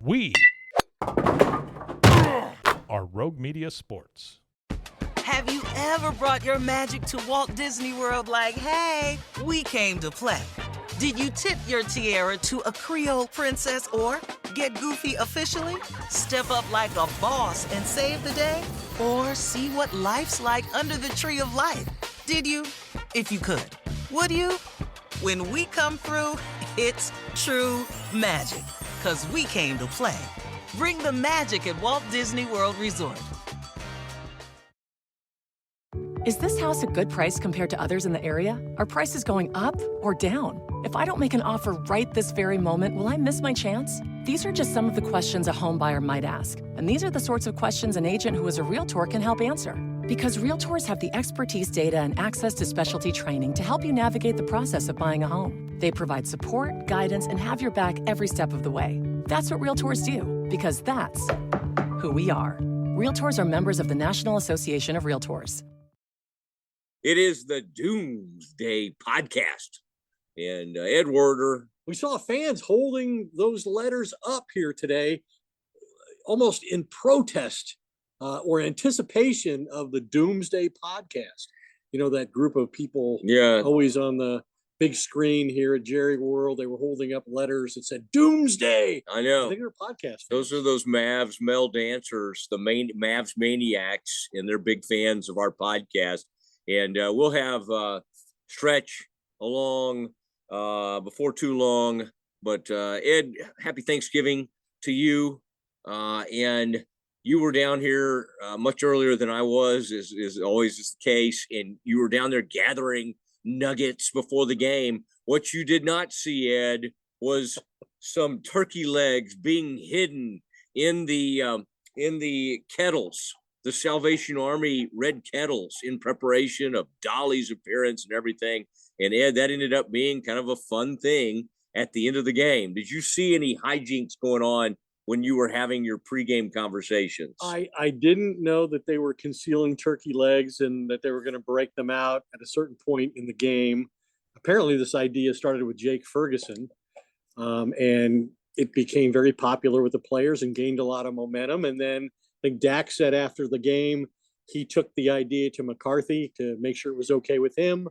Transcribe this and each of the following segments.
We are Rogue Media Sports. Have you ever brought your magic to Walt Disney World like, hey, we came to play? Did you tip your tiara to a Creole princess or get goofy officially? Step up like a boss and save the day? Or see what life's like under the tree of life? Did you? If you could. Would you? When we come through, it's true magic. 'Cause we came to play. Bring the magic at Walt Disney World Resort. Is this house a good price compared to others in the area? Are prices going up or down? If I don't make an offer right this very moment, will I miss my chance? These are just some of the questions a home buyer might ask. And these are the sorts of questions an agent who is a Realtor can help answer. Because Realtors have the expertise, data, and access to specialty training to help you navigate the process of buying a home. They provide support, guidance, and have your back every step of the way. That's what Realtors do, because that's who we are. Realtors are members of the National Association of Realtors. It is the Doomsday Podcast. And Ed Werder. We saw fans holding those letters up here today, almost in protest or anticipation of the Doomsday Podcast. You know, that group of people always on the big screen here at Jerry World. They were holding up letters that said Doomsday. I know. I think they're podcast fans. Those are those Mavs male dancers, the Mavs maniacs, and they're big fans of our podcast. And we'll have Stretch along before too long. But Ed, happy Thanksgiving to you. And you were down here much earlier than I was, is always is the case. And you were down there gathering nuggets before the game. What you did not see, Ed, was some turkey legs being hidden in the kettles. The Salvation Army red kettles in preparation of Dolly's appearance and everything. And Ed, that ended up being kind of a fun thing at the end of the game. Did you see any hijinks going on when you were having your pregame conversations? I didn't know that they were concealing turkey legs and that they were going to break them out at a certain point in the game. Apparently this idea started with Jake Ferguson, and it became very popular with the players and gained a lot of momentum. And then I think Dak said after the game, he took the idea to McCarthy to make sure it was okay with him.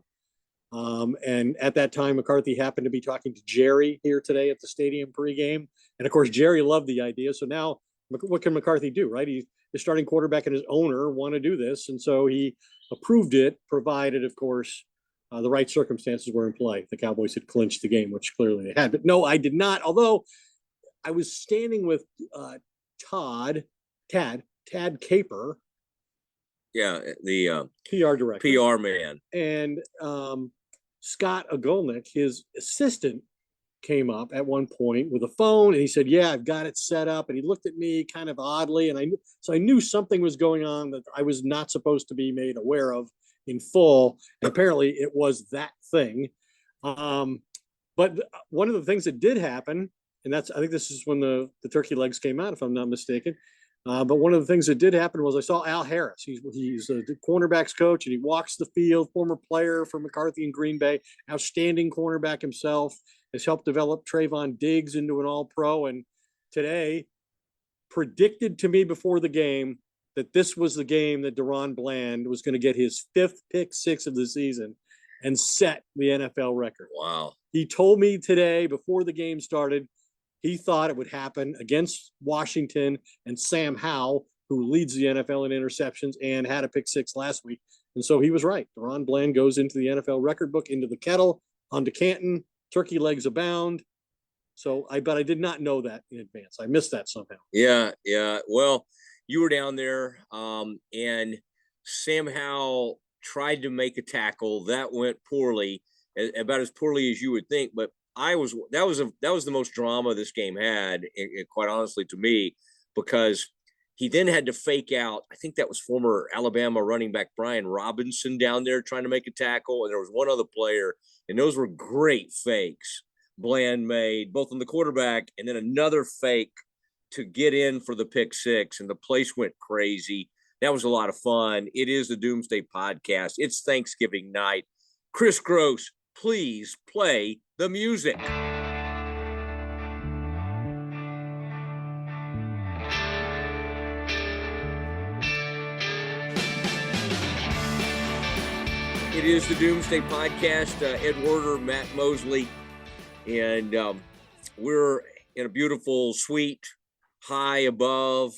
And at that time, McCarthy happened to be talking to Jerry here today at the stadium pregame. And of course, Jerry loved the idea. So now what can McCarthy do, right? The starting quarterback and his owner want to do this. And so he approved it, provided, of course, the right circumstances were in play. The Cowboys had clinched the game, which clearly they had. But no, I did not. Although I was standing with Tad Caper. Yeah, the PR director. PR man. And Scott Agolnik, his assistant, came up at one point with a phone and he said, yeah, I've got it set up. And he looked at me kind of oddly. And I knew something was going on that I was not supposed to be made aware of in full. And apparently it was that thing. But one of the things that did happen, and I think this is when the turkey legs came out, if I'm not mistaken. But one of the things that did happen was I saw Al Harris. He's the cornerbacks coach, and he walks the field, former player for McCarthy in Green Bay, outstanding cornerback himself, has helped develop Trayvon Diggs into an all-pro. And today predicted to me before the game that this was the game that DaRon Bland was going to get his 5th pick 6 of the season and set the NFL record. Wow. He told me today before the game started, he thought it would happen against Washington and Sam Howell, who leads the NFL in interceptions and had a pick 6 last week. And so he was right. DaRon Bland goes into the NFL record book, into the kettle, onto Canton, turkey legs abound. So but I did not know that in advance. I missed that somehow. Yeah. Well, you were down there, and Sam Howell tried to make a tackle that went poorly, about as poorly as you would think, but that was the most drama this game had, and quite honestly to me, because he then had to fake out. I think that was former Alabama running back Brian Robinson down there trying to make a tackle, and there was one other player, and those were great fakes Bland made, both on the quarterback and then another fake to get in for the pick 6, and the place went crazy. That was a lot of fun. It is the Doomsday Podcast. It's Thanksgiving night. Chris Gross, please play the music. It is the Doomsday Podcast. Ed Werder, Matt Mosley, and we're in a beautiful suite high above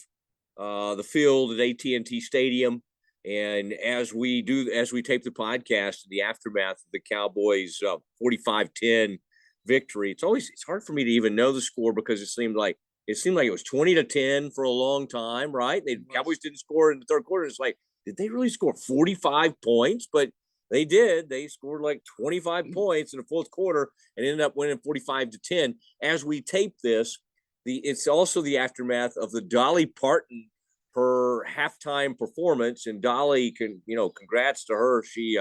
the field at AT&T Stadium. And as we tape the podcast, the aftermath of the Cowboys' 45-10 victory, it's hard for me to even know the score because it seemed like it was 20-10 for a long time, right? The Cowboys didn't score in the third quarter. It's like, did they really score 45 points? But they did. They scored like 25 points in the fourth quarter and ended up winning 45-10. As we tape this, it's also the aftermath of the Dolly Parton, her halftime performance. And Dolly, congrats to her. She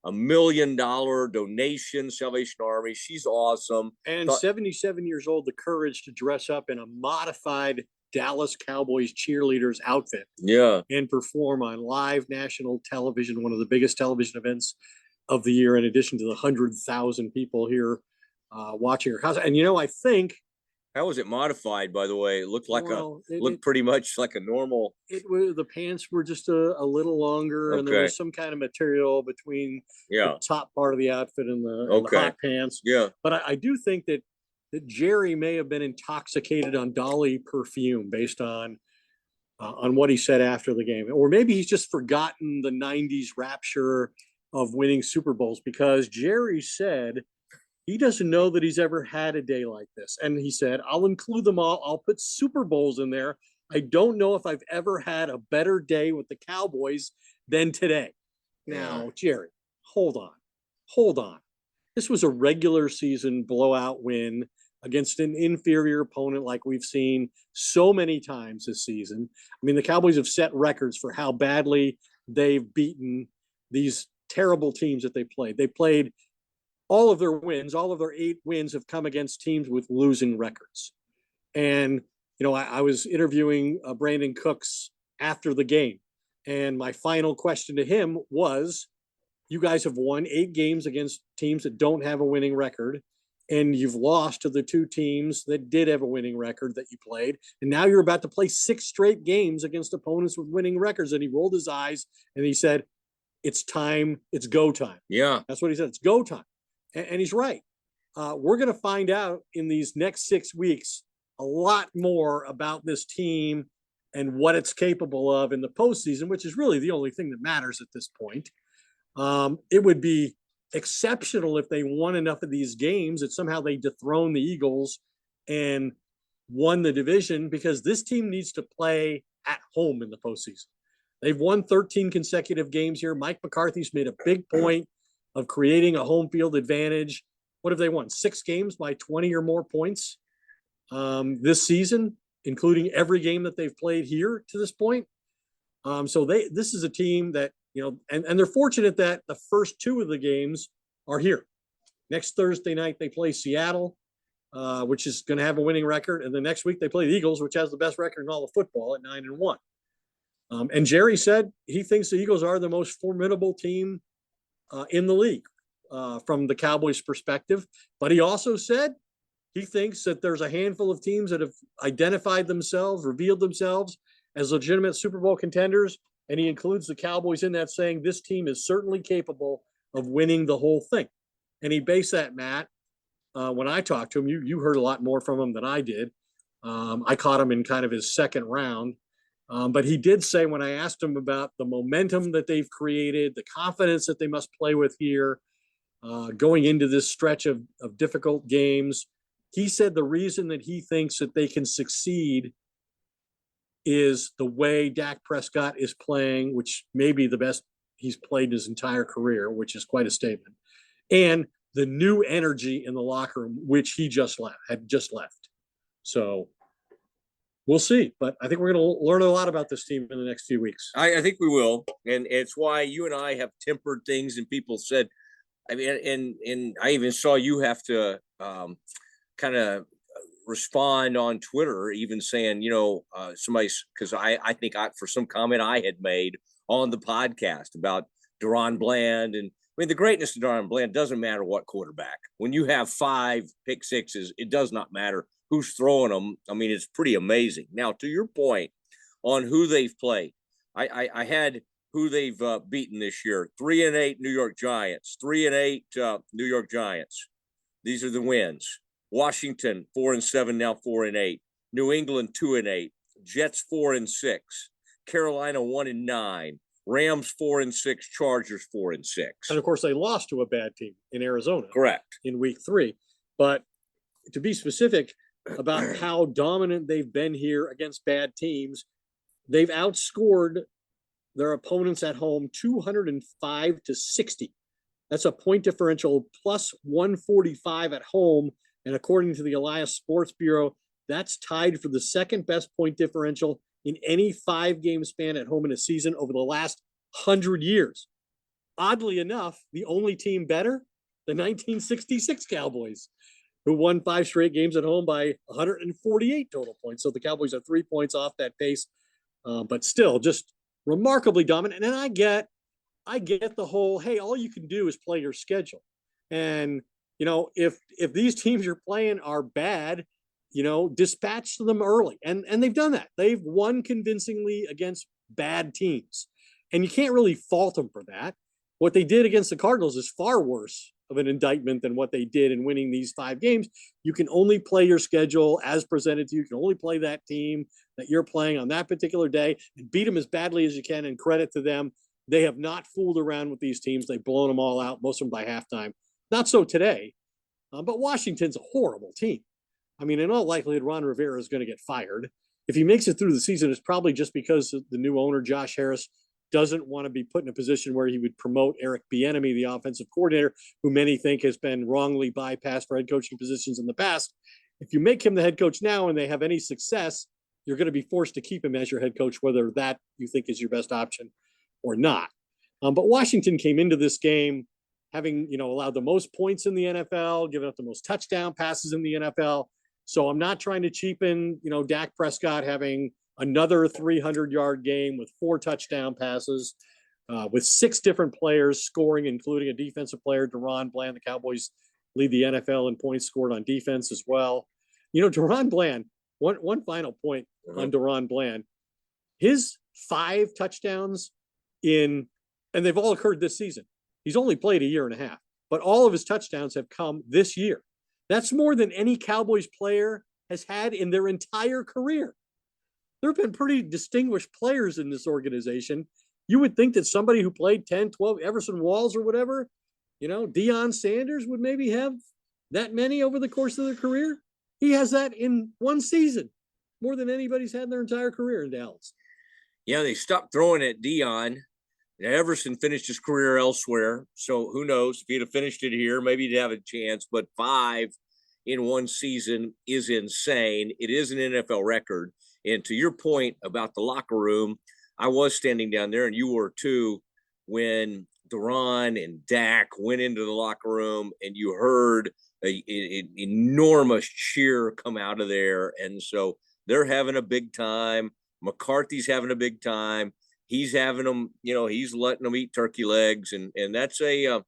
$1 million donation, Salvation Army. She's awesome. And 77 years old, the courage to dress up in a modified Dallas Cowboys cheerleaders outfit. Yeah. And perform on live national television, one of the biggest television events of the year, in addition to the 100,000 people here watching her house. And, I think. How was it modified, by the way? It looked like pretty much like a normal. The pants were just a little longer, and there was some kind of material between the top part of the outfit and the hot pants. Yeah. But I do think that Jerry may have been intoxicated on Dolly perfume based on what he said after the game. Or maybe he's just forgotten the 90s rapture of winning Super Bowls, because Jerry said he doesn't know that he's ever had a day like this. And he said, I'll include them all. I'll put Super Bowls in there. I don't know if I've ever had a better day with the Cowboys than today. Now, Jerry, hold on. This was a regular season blowout win against an inferior opponent like we've seen so many times this season. I mean, the Cowboys have set records for how badly they've beaten these terrible teams that they played. They played all of their 8 wins have come against teams with losing records. And, I was interviewing Brandon Cooks after the game, and my final question to him was, you guys have won 8 games against teams that don't have a winning record, and you've lost to the 2 teams that did have a winning record that you played. And now you're about to play 6 straight games against opponents with winning records. And he rolled his eyes and he said, it's time. It's go time. Yeah. That's what he said. It's go time. And he's right. We're going to find out in these next 6 weeks a lot more about this team and what it's capable of in the postseason, which is really the only thing that matters at this point. It would be exceptional if they won enough of these games that somehow they dethrone the Eagles and won the division, because this team needs to play at home in the postseason. They've won 13 consecutive games here. Mike McCarthy's made a big point of creating a home field advantage. What have they won? 6 games by 20 or more points this season, including every game that they've played here to this point. So this is a team that, and they're fortunate that the first 2 of the games are here. Next Thursday night, they play Seattle, which is going to have a winning record. And the next week they play the Eagles, which has the best record in all of football at 9-1. And Jerry said he thinks the Eagles are the most formidable team in the league from the Cowboys' perspective. But he also said he thinks that there's a handful of teams that have identified themselves, revealed themselves as legitimate Super Bowl contenders. And he includes the Cowboys in that, saying this team is certainly capable of winning the whole thing. And he based that, Matt, when I talked to him, you heard a lot more from him than I did. I caught him in kind of his second round. But he did say, when I asked him about the momentum that they've created, the confidence that they must play with here, going into this stretch of difficult games, he said the reason that he thinks that they can succeed is the way Dak Prescott is playing, which may be the best he's played his entire career, which is quite a statement, and the new energy in the locker room, which he had just left. So we'll see, but I think we're going to learn a lot about this team in the next few weeks. I think we will, and it's why you and I have tempered things, and people said, I mean, and I even saw you have to kind of respond on Twitter, even saying, somebody's, because I think for some comment I had made on the podcast about DaRon Bland. And I mean, the greatness of DaRon Bland doesn't matter what quarterback. When you have 5 pick sixes, it does not matter who's throwing them. I mean, it's pretty amazing. Now, to your point on who they've played, I had who they've beaten this year. 3-8 New York Giants, 3-8 New York Giants. These are the wins. Washington 4-7, now 4-8. New England 2-8. Jets 4-6. Carolina 1-9. Rams 4-6. Chargers 4-6. And of course, they lost to a bad team in Arizona. Correct. In week 3. But to be specific about how dominant they've been here against bad teams, they've outscored their opponents at home 205-60. That's a point differential plus 145 at home. And according to the Elias Sports Bureau, that's tied for the second best point differential in any 5-game span at home in a season over the last 100 years. Oddly enough, the only team better, the 1966 Cowboys, who won 5 straight games at home by 148 total points. So the Cowboys are 3 points off that pace, but still just remarkably dominant. And I get the whole, hey, all you can do is play your schedule. And, if these teams you're playing are bad, dispatch them early. And they've done that. They've won convincingly against bad teams. And you can't really fault them for that. What they did against the Cardinals is far worse of an indictment than what they did in winning these 5 games. You can only play your schedule as presented to you. You can only play that team that you're playing on that particular day and beat them as badly as you can. And credit to them, they have not fooled around with these teams. They've blown them all out, most of them by halftime. Not so today, but Washington's a horrible team. I mean, in all likelihood, Ron Rivera is going to get fired. If he makes it through the season, it's probably just because the new owner, Josh Harris, doesn't want to be put in a position where he would promote Eric Bieniemy, the offensive coordinator, who many think has been wrongly bypassed for head coaching positions in the past. If you make him the head coach now and they have any success, you're going to be forced to keep him as your head coach, whether that you think is your best option or not. But Washington came into this game having, allowed the most points in the NFL, given up the most touchdown passes in the NFL. So I'm not trying to cheapen, Dak Prescott having another 300-yard game with 4 touchdown passes, with 6 different players scoring, including a defensive player, DaRon Bland. The Cowboys lead the NFL in points scored on defense as well. DaRon Bland, one final point on DaRon Bland. His 5 touchdowns and they've all occurred this season. He's only played a year and a half, but all of his touchdowns have come this year. That's more than any Cowboys player has had in their entire career. There have been pretty distinguished players in this organization. You would think that somebody who played 10, 12, Everson Walls or whatever, Deion Sanders would maybe have that many over the course of their career. He has that in one season, more than anybody's had in their entire career in Dallas. Yeah, they stopped throwing at Deion. Everson finished his career elsewhere. So who knows? If he'd have finished it here, maybe he'd have a chance. But 5 in one season is insane. It is an NFL record. And to your point about the locker room, I was standing down there, and you were too, when DaRon and Dak went into the locker room, and you heard an enormous cheer come out of there. And so they're having a big time. McCarthy's having a big time. He's having them, he's letting them eat turkey legs. And that's I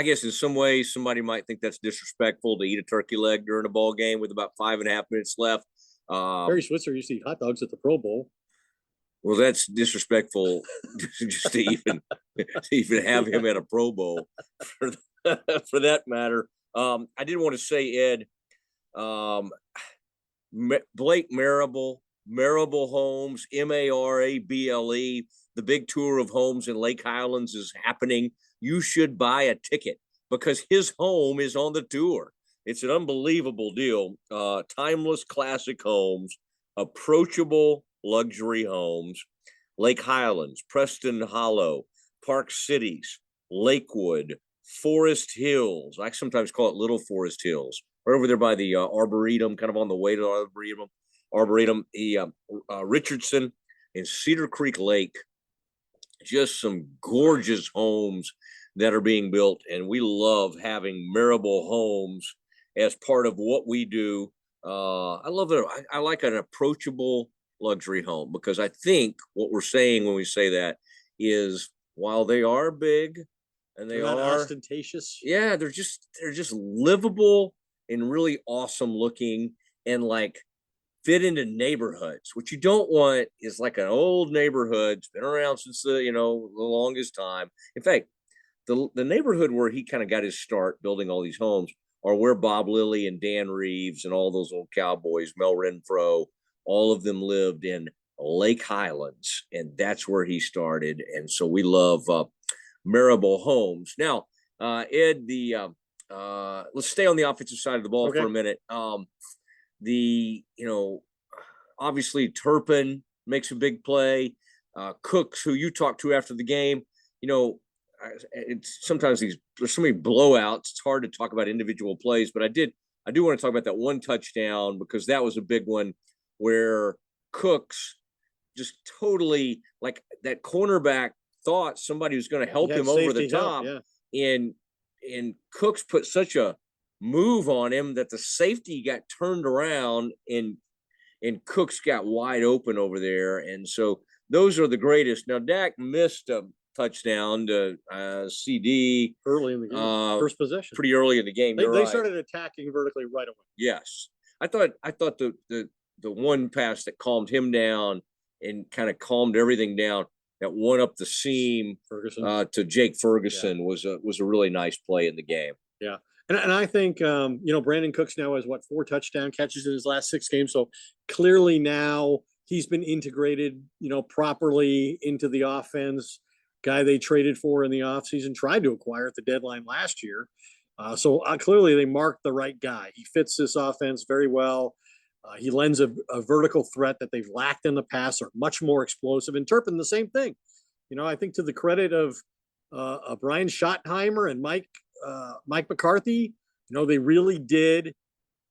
guess in some ways somebody might think that's disrespectful to eat a turkey leg during a ball game with about 5.5 minutes left. Barry Switzer used to eat hot dogs at the Pro Bowl. Well, that's disrespectful just to even have him at a Pro Bowl for that matter. I did want to say, Ed, Blake Marable Homes, Marable, the big tour of homes in Lake Highlands is happening. You should buy a ticket because his home is on the tour. It's an unbelievable deal. Timeless classic homes, approachable luxury homes, Lake Highlands, Preston Hollow, Park Cities, Lakewood, Forest Hills. I sometimes call it Little Forest Hills. Right over there by the Arboretum, kind of on the way to the Arboretum, Richardson and Cedar Creek Lake. Just some gorgeous homes that are being built, and we love having Marable Homes as part of what we do. I love it. I like an approachable luxury home because I think what we're saying when we say that is while they are big and they're not ostentatious. Yeah, they're just livable and really awesome looking, and like fit into neighborhoods. What you don't want is like an old neighborhood. It's been around since the longest time. In fact, the neighborhood where he kind of got his start building all these homes are where Bob Lilly and Dan Reeves and all those old Cowboys, Mel Renfro, all of them lived in Lake Highlands, and that's where he started. And so we love Marable Homes. Now, Ed, let's stay on the offensive side of the ball for a minute. Obviously Turpin makes a big play. Cooks, who you talked to after the game, it's sometimes there's so many blowouts. It's hard to talk about individual plays, but I do want to talk about that one touchdown, because that was a big one where Cooks just totally, like, that cornerback thought somebody was going to help him over the top. And Cooks put such a move on him that the safety got turned around and Cooks got wide open over there. And so those are the greatest. Now, Dak missed a touchdown to CD early in the game, first possession, pretty early in the game. They started attacking vertically right away. Yes, I thought the one pass that calmed him down and kind of calmed everything down, that one up the seam to Jake Ferguson, was a really nice play in the game. Yeah. And I think, Brandon Cooks now has 4 touchdown catches in his last 6 games. So clearly now he's been integrated, properly into the offense. Guy they traded for in the offseason, tried to acquire at the deadline last year. So clearly they marked the right guy. He fits this offense very well. He lends a vertical threat that they've lacked in the past, are much more explosive. And Turpin, the same thing. I think to the credit of Brian Schottenheimer and Mike McCarthy, they really did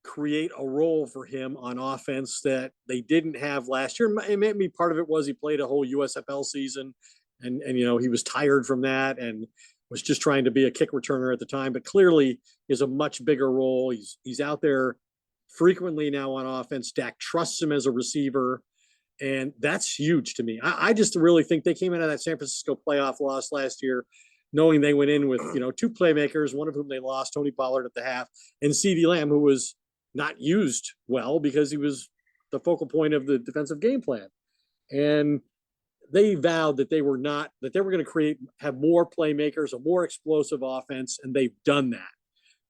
create a role for him on offense that they didn't have last year. And maybe part of it was he played a whole USFL season, and he was tired from that and was just trying to be a kick returner at the time, but clearly is a much bigger role. He's out there frequently now on offense. Dak trusts him as a receiver, and that's huge to me. I just really think they came out of that San Francisco playoff loss last year knowing they went in with 2 playmakers, one of whom they lost, Tony Pollard at the half, and CeeDee Lamb, who was not used well because he was the focal point of the defensive game plan. And they vowed that they were going to have more playmakers, a more explosive offense, and they've done that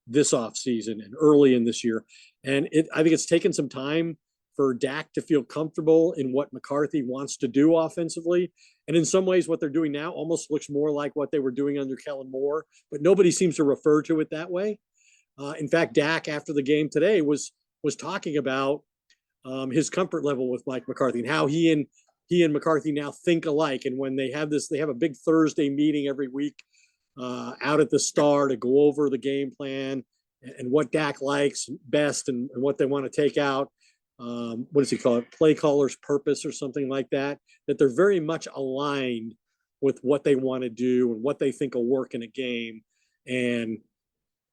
this offseason and early in this year. And I think it's taken some time for Dak to feel comfortable in what McCarthy wants to do offensively. And in some ways, what they're doing now almost looks more like what they were doing under Kellen Moore, but nobody seems to refer to it that way. In fact, Dak, after the game today, was talking about his comfort level with Mike McCarthy and how he and McCarthy now think alike. And when they have a big Thursday meeting every week out at the Star to go over the game plan and what Dak likes best and what they want to take out. What does he call it? Play caller's purpose or something like that, that they're very much aligned with what they want to do and what they think will work in a game. And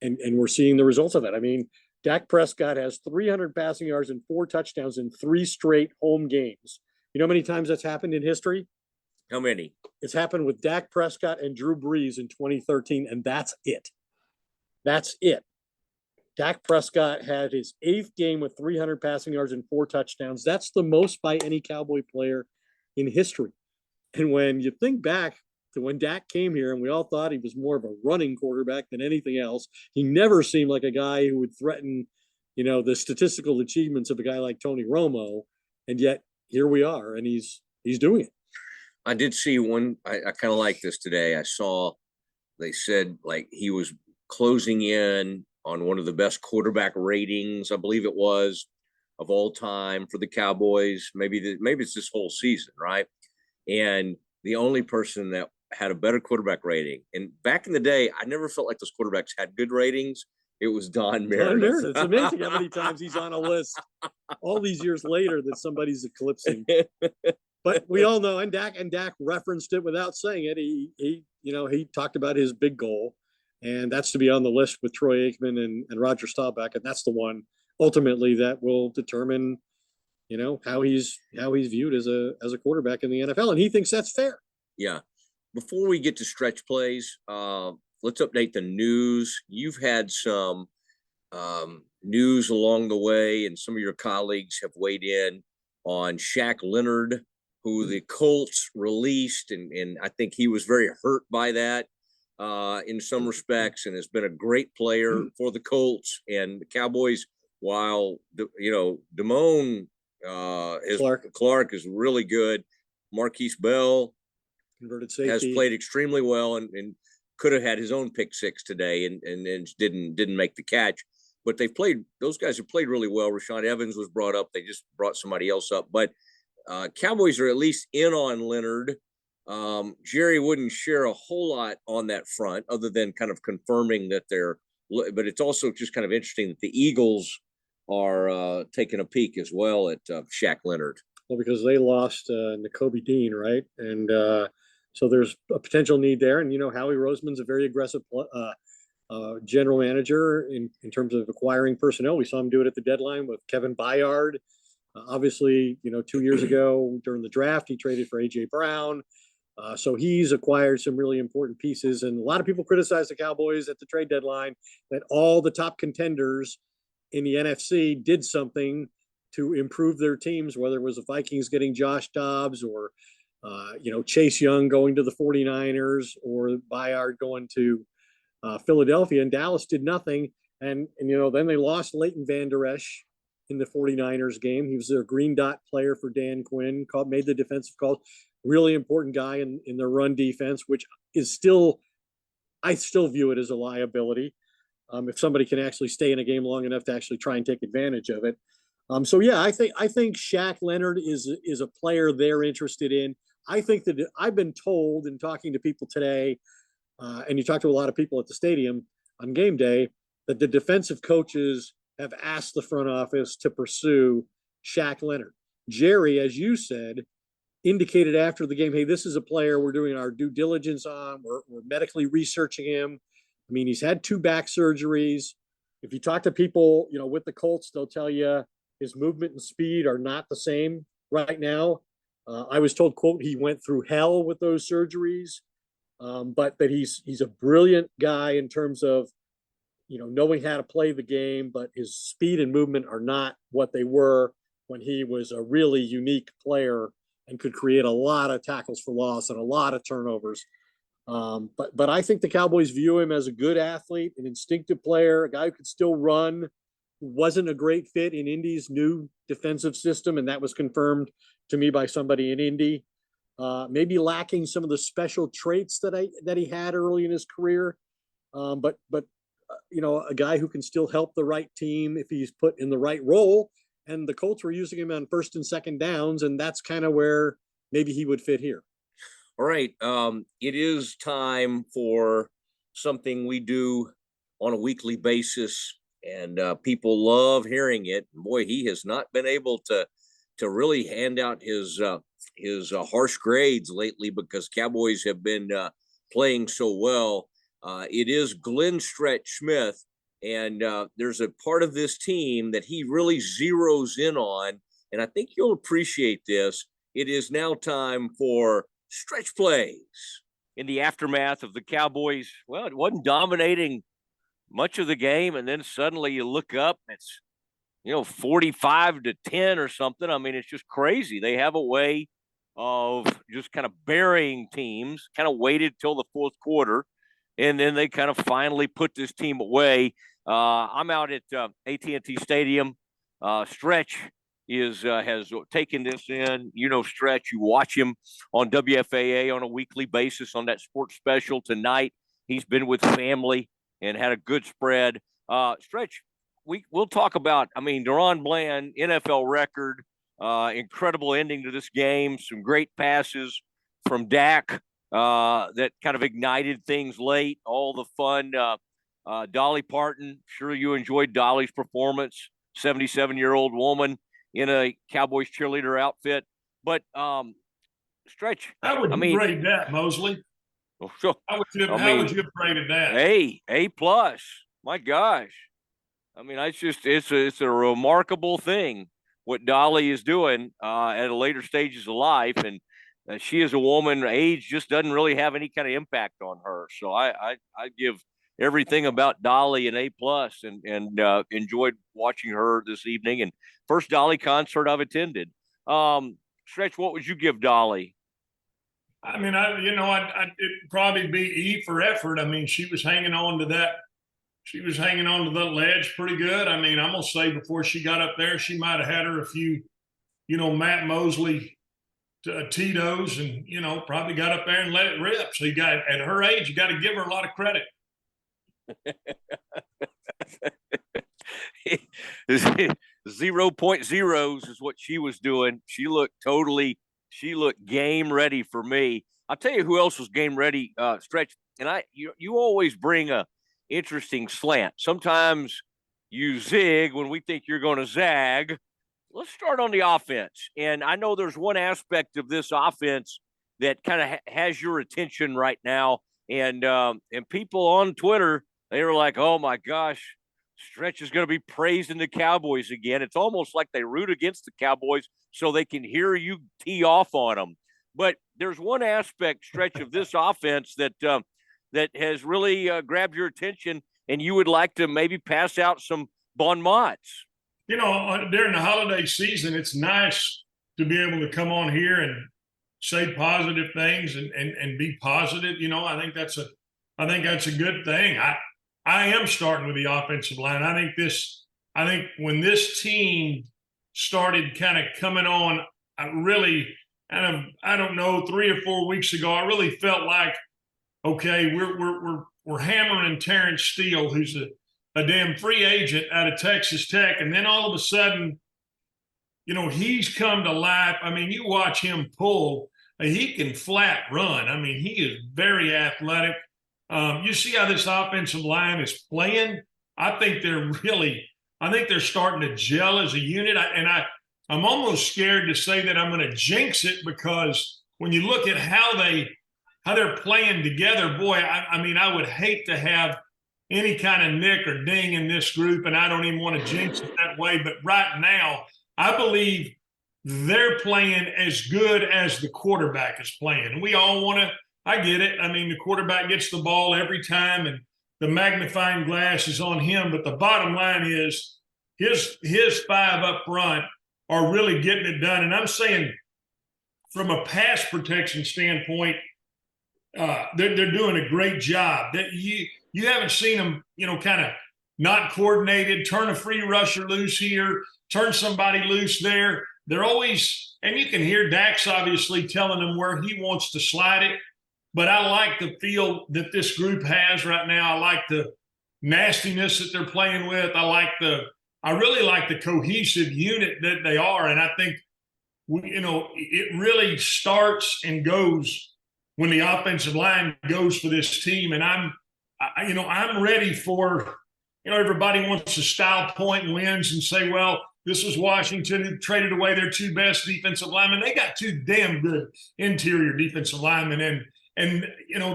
we're seeing the results of it. I mean, Dak Prescott has 300 passing yards and 4 touchdowns in 3 straight home games. You know how many times that's happened in history? How many? It's happened with Dak Prescott and Drew Brees in 2013, and that's it. That's it. Dak Prescott had his 8th game with 300 passing yards and 4 touchdowns. That's the most by any Cowboy player in history. And when you think back to when Dak came here, and we all thought he was more of a running quarterback than anything else, he never seemed like a guy who would threaten, the statistical achievements of a guy like Tony Romo. And yet here we are, and he's doing it. I did see one. I kind of like this today. I saw they said like he was closing in on one of the best quarterback ratings, I believe it was, of all time for the Cowboys. Maybe it's this whole season, right? And the only person that had a better quarterback rating, and back in the day, I never felt like those quarterbacks had good ratings. It was Don Meredith. It's amazing how many times he's on a list all these years later that somebody's eclipsing. But we all know, and Dak referenced it without saying it. He talked about his big goal, and that's to be on the list with Troy Aikman and Roger Staubach, and that's the one ultimately that will determine, how he's viewed as a quarterback in the NFL, and he thinks that's fair. Yeah. Before we get to stretch plays, let's update the news. You've had some news along the way, and some of your colleagues have weighed in on Shaq Leonard, who the Colts released, and I think he was very hurt by that in some respects, and has been a great player for the Colts and the Cowboys. While Damone Clark is really good, Marquise Bell Converted safety has played extremely well and could have had his own pick six today and didn't make the catch. But those guys have played really well. Rashaan Evans was brought up. They just brought somebody else up. But Cowboys are at least in on Leonard. Jerry wouldn't share a whole lot on that front other than kind of confirming that but it's also just kind of interesting that the Eagles are taking a peek as well at Shaq Leonard. Well, because they lost Nakobe Dean, right? And so there's a potential need there. And, Howie Roseman's a very aggressive general manager in terms of acquiring personnel. We saw him do it at the deadline with Kevin Byard. Obviously, 2 years ago during the draft, he traded for A.J. Brown. So he's acquired some really important pieces. And a lot of people criticize the Cowboys at the trade deadline that all the top contenders in the NFC did something to improve their teams, whether it was the Vikings getting Josh Dobbs or, Chase Young going to the 49ers or Byard going to Philadelphia, and Dallas did nothing. And then they lost Leighton Vander Esch in the 49ers game. He was their green dot player for Dan Quinn, made the defensive calls. Really important guy in their run defense, which is I still view it as a liability. If somebody can actually stay in a game long enough to actually try and take advantage of it. So yeah, I think Shaq Leonard is a player they're interested in. I think that I've been told in talking to people today, and you talk to a lot of people at the stadium on game day, that the defensive coaches have asked the front office to pursue Shaq Leonard. Jerry, as you said, indicated after the game, hey, this is a player we're doing our due diligence on. We're medically researching him. I mean, he's had 2 back surgeries. If you talk to people, with the Colts, they'll tell you his movement and speed are not the same right now. I was told, quote, he went through hell with those surgeries, but that he's a brilliant guy in terms of, knowing how to play the game, but his speed and movement are not what they were when he was a really unique player and could create a lot of tackles for loss and a lot of turnovers. But I think the Cowboys view him as a good athlete, an instinctive player, a guy who could still run, who wasn't a great fit in Indy's new defensive system. And that was confirmed to me by somebody in Indy, maybe lacking some of the special traits that he had early in his career. But a guy who can still help the right team if he's put in the right role. And the Colts were using him on first and second downs. And that's kind of where maybe he would fit here. All right. It is time for something we do on a weekly basis, and people love hearing it. Boy, he has not been able to really hand out his harsh grades lately because Cowboys have been playing so well. It is Glenn Stretch Smith, and there's a part of this team that he really zeroes in on, and I think you'll appreciate this. It is now time for Stretch Plays. In the aftermath of the Cowboys, well, it wasn't dominating much of the game, and then suddenly you look up, it's 45-10 or something. I mean, it's just crazy. They have a way of just kind of burying teams, kind of waited till the fourth quarter, and then they kind of finally put this team away. I'm out at AT&T Stadium. Stretch has taken this in. Stretch, you watch him on WFAA on a weekly basis on that sports special tonight. He's been with family and had a good spread. Stretch, we'll talk about, DaRon Bland, NFL record, incredible ending to this game, some great passes from Dak that kind of ignited things late, all the fun. Dolly Parton, sure you enjoyed Dolly's performance, 77-year-old woman in a Cowboys cheerleader outfit. But Stretch, how would you grade that, Mosley? Oh, sure. How would you have graded that? A plus. My gosh. It's a remarkable thing what Dolly is doing at a later stages of life, and she is a woman. Age just doesn't really have any kind of impact on her. So I give everything about Dolly and A+, and enjoyed watching her this evening. And first Dolly concert I've attended. Stretch, what would you give Dolly? I mean, it'd probably be E for effort. I mean, she was hanging on to that. She was hanging on to the ledge pretty good. I mean, I'm going to say before she got up there, she might have had her a few, Matt Mosley Tito's and, probably got up there and let it rip. So at her age, you got to give her a lot of credit. 0.0s is what she was doing. She looked game ready for me. I'll tell you who else was game ready, Stretch. And you always bring a interesting slant. Sometimes you zig when we think you're going to zag. Let's start on the offense. And I know there's one aspect of this offense that kind of has your attention right now. And people on Twitter, they were like, oh my gosh, Stretch is going to be praising the Cowboys again. It's almost like they root against the Cowboys so they can hear you tee off on them. But there's one aspect, Stretch, of this offense that has really grabbed your attention, and you would like to maybe pass out some bon mots. During the holiday season, it's nice to be able to come on here and say positive things and be positive. I think that's a good thing. I am starting with the offensive line. I think when this team started kind of coming on, I don't know, 3 or 4 weeks ago, I really felt like, okay, we're hammering Terrence Steele, who's a damn free agent out of Texas Tech, and then all of a sudden, he's come to life. I mean, you watch him pull, he can flat run. I mean, he is very athletic. You see how this offensive line is playing. I think they're starting to gel as a unit. I'm almost scared to say that I'm going to jinx it, because when you look at how they're playing together, boy, I would hate to have any kind of nick or ding in this group, and I don't even want to jinx it that way. But right now, I believe they're playing as good as the quarterback is playing. And we all want to, I get it. I mean, the quarterback gets the ball every time, and the magnifying glass is on him. But the bottom line is his 5 up front are really getting it done. And I'm saying from a pass protection standpoint, they're doing a great job. That you haven't seen them, kind of not coordinated, turn a free rusher loose here, turn somebody loose there. They're always, and you can hear Dax obviously telling them where he wants to slide it. But I like the feel that this group has right now. I like the nastiness that they're playing with. I really like the cohesive unit that they are. And I think, it really starts and goes when the offensive line goes for this team. And I'm ready for, everybody wants to style point wins and say, well, this was Washington who traded away their 2 best defensive linemen. They got 2 damn good interior defensive linemen. And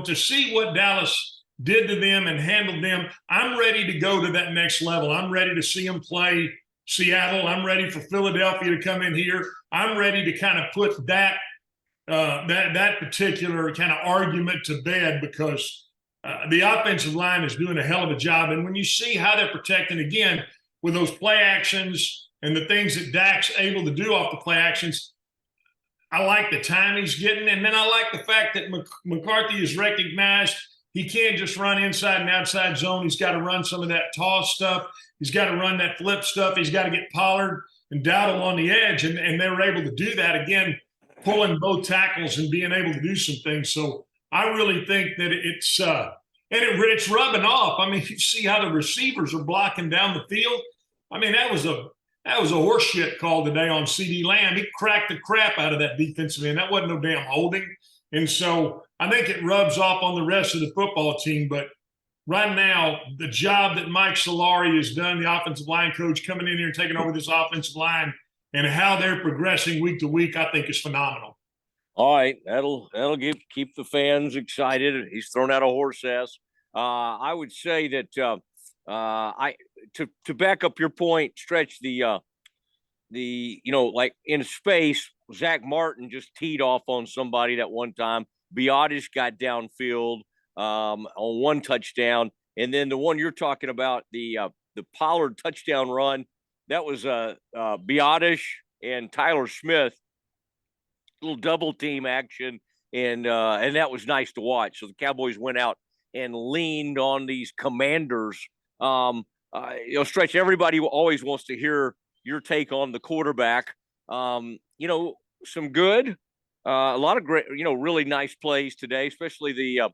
to see what Dallas did to them and handled them, I'm ready to go to that next level. I'm ready to see them play Seattle. I'm ready for Philadelphia to come in here. I'm ready to kind of put that particular kind of argument to bed, because the offensive line is doing a hell of a job. And when you see how they're protecting, again, with those play actions and the things that Dak's able to do off the play actions, I like the time he's getting. And then I like the fact that McCarthy is recognized he can't just run inside and outside zone. He's got to run some of that toss stuff. He's got to run that flip stuff. He's got to get Pollard and Dowdle on the edge. And they were able to do that, again, pulling both tackles and being able to do some things. So I really think that it's rubbing off. I mean, you see how the receivers are blocking down the field. I mean, that was a horseshit call today on CD Lamb. He cracked the crap out of that defensive end. That wasn't no damn holding. And so I think it rubs off on the rest of the football team. But right now, the job that Mike Solari has done, the offensive line coach, coming in here and taking over this offensive line, and how they're progressing week to week, I think is phenomenal. All right, that'll keep the fans excited. He's thrown out a horse ass. I would say that to back up your point, Stretch, the like in space, Zach Martin just teed off on somebody that one time. Biotis got downfield on one touchdown, And then the one you're talking about, the Pollard touchdown run, that was Biotish and Tyler Smith, little double team action, and that was nice to watch. So the Cowboys went out and leaned on these commanders. Stretch, everybody always wants to hear your take on the quarterback. Some good, a lot of great, really nice plays today, especially the,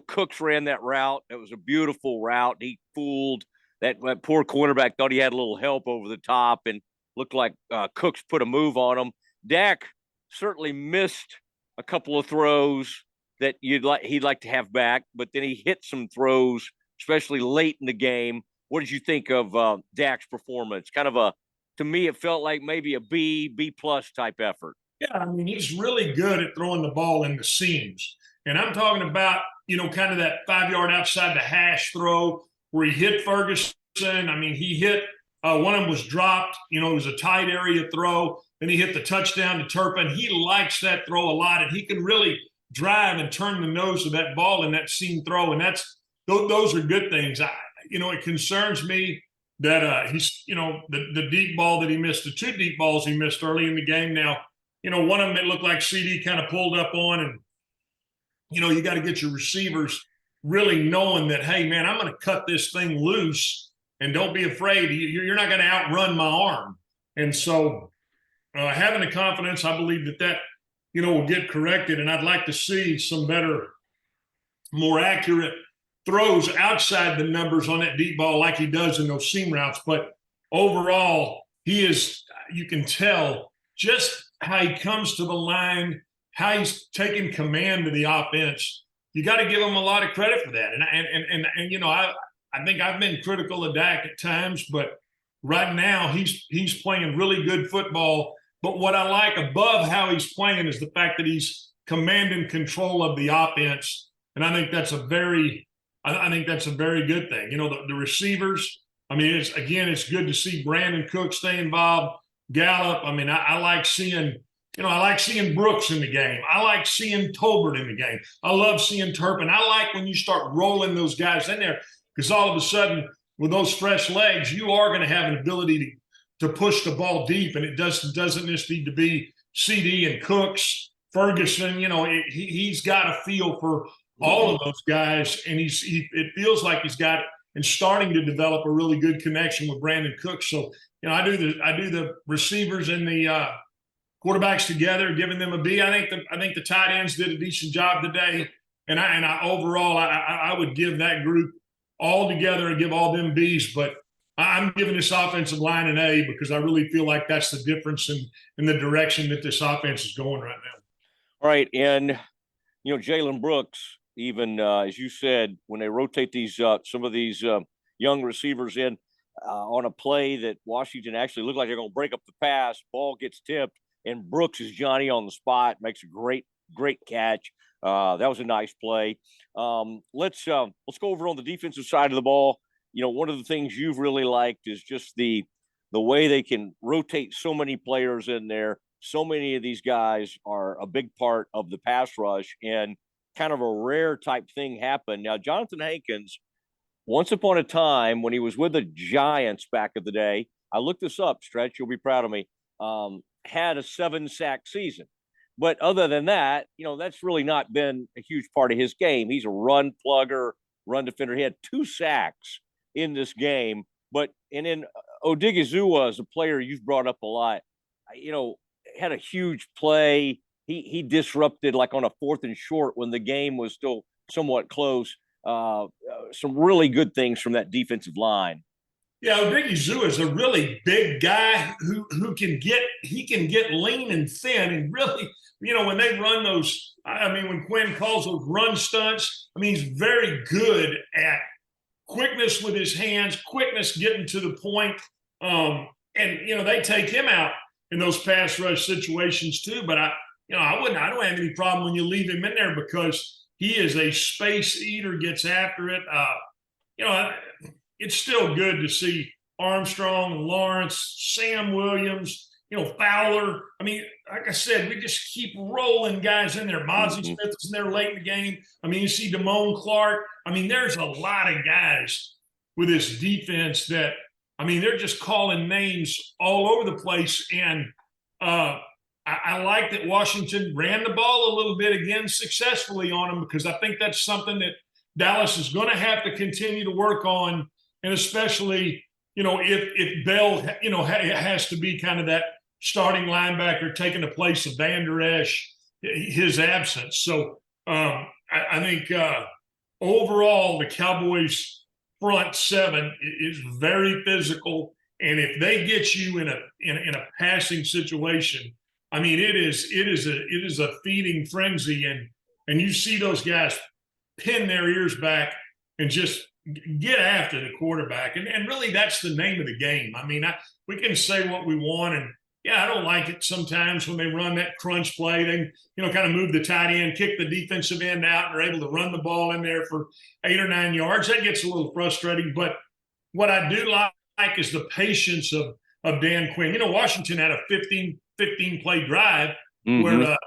Cooks ran that route. That was a beautiful route. He fooled that poor cornerback, thought he had a little help over the top, and looked like Cooks put a move on him. Dak certainly missed a couple of throws that he'd like to have back, but then he hit some throws, especially late in the game. What did you think of Dak's performance? Kind of to me, it felt like maybe a B+ type effort. Yeah, I mean, he's really good at throwing the ball in the seams. And I'm talking about, kind of that 5-yard outside the hash throw where he hit Ferguson. I mean, he hit one of them was dropped. It was a tight area throw. Then he hit the touchdown to Turpin. He likes that throw a lot, and he can really drive and turn the nose of that ball in that seam throw. And those are good things. It concerns me that he's, the deep ball that he missed, the 2 deep balls he missed early in the game. Now, one of them it looked like CD kind of pulled up on, and you got to get your receivers really knowing that, hey, man, I'm going to cut this thing loose, and don't be afraid. You're not going to outrun my arm. And so having the confidence, I believe that will get corrected, and I'd like to see some better, more accurate throws outside the numbers on that deep ball like he does in those seam routes. But overall, you can tell just how he comes to the line, how he's taking command of the offense. You got to give him a lot of credit for that. And I think I've been critical of Dak at times, but right now he's playing really good football. But what I like above how he's playing is the fact that he's commanding control of the offense. And I think that's a very good thing. The receivers, I mean, it's good to see Brandon Cook stay involved. Gallup, I mean, I like seeing Brooks in the game. I like seeing Tolbert in the game. I love seeing Turpin. I like when you start rolling those guys in there, because all of a sudden with those fresh legs, you are going to have an ability to push the ball deep, and it doesn't just need to be CD and Cooks, Ferguson. He's got a feel for all of those guys, and it feels like he's got and starting to develop a really good connection with Brandon Cooks. So, I do the receivers and the quarterbacks together, giving them a B. I think the tight ends did a decent job today, and I overall I would give that group all together and give all them Bs. But I'm giving this offensive line an A because I really feel like that's the difference in the direction that this offense is going right now. All right, and Jalen Brooks, even as you said, when they rotate these some of these young receivers in on a play that Washington actually looked like they're going to break up the pass, ball gets tipped, and Brooks is Johnny on the spot, makes a great catch. That was a nice play. Let's go over on the defensive side of the ball. One of the things you've really liked is just the way they can rotate so many players in there. So many of these guys are a big part of the pass rush, and kind of a rare type thing happened. Now, Jonathan Hankins, once upon a time when he was with the Giants back in the day, I looked this up, Stretch, you'll be proud of me, had a 7-sack season. But other than that, that's really not been a huge part of his game. He's a run plugger, run defender. He had 2 sacks in this game. And then Odigizua is a player you've brought up a lot, had a huge play. He disrupted, like on a 4th and short when the game was still somewhat close. Some really good things from that defensive line. Yeah, Odigizua is a really big guy who can get lean and thin, and really, when they run those, when Quinn calls those run stunts, he's very good at quickness with his hands, quickness getting to the point. And they take him out in those pass rush situations too. But I don't have any problem when you leave him in there, because he is a space eater, gets after it. It's still good to see Armstrong, Lawrence, Sam Williams, Fowler. I mean, like I said, we just keep rolling guys in there. Mosley Smith is in there late in the game. I mean, you see Damone Clark. I mean, there's a lot of guys with this defense that, I mean, they're just calling names all over the place. And I like that Washington ran the ball a little bit again successfully on them, because I think that's something that Dallas is going to have to continue to work on. And especially, if Bell, has to be kind of that starting linebacker taking the place of Van Der Esch, his absence. So I think overall the Cowboys front seven is very physical, and if they get you in a passing situation, I mean, it is a feeding frenzy, and you see those guys pin their ears back and just get after the quarterback, and really that's the name of the game. I mean, we can say what we want, and I don't like it sometimes when they run that crunch play. They, kind of move the tight end, kick the defensive end out, and they're able to run the ball in there for 8 or 9 yards. That gets a little frustrating. But what I do like is the patience of Dan Quinn. Washington had a 15 play drive where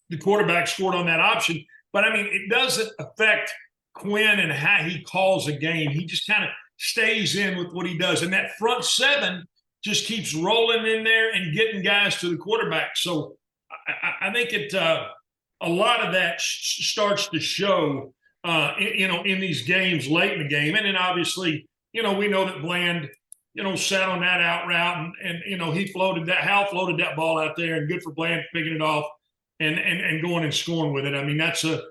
the quarterback scored on that option. But I mean, it doesn't affect Quinn and how he calls a game. He just kind of stays in with what he does. And that front seven just keeps rolling in there and getting guys to the quarterback. So I think a lot of that starts to show, in these games late in the game. And then obviously, we know that Bland, sat on that out route and Hal floated that ball out there, and good for Bland picking it off and going and scoring with it. I mean, that's a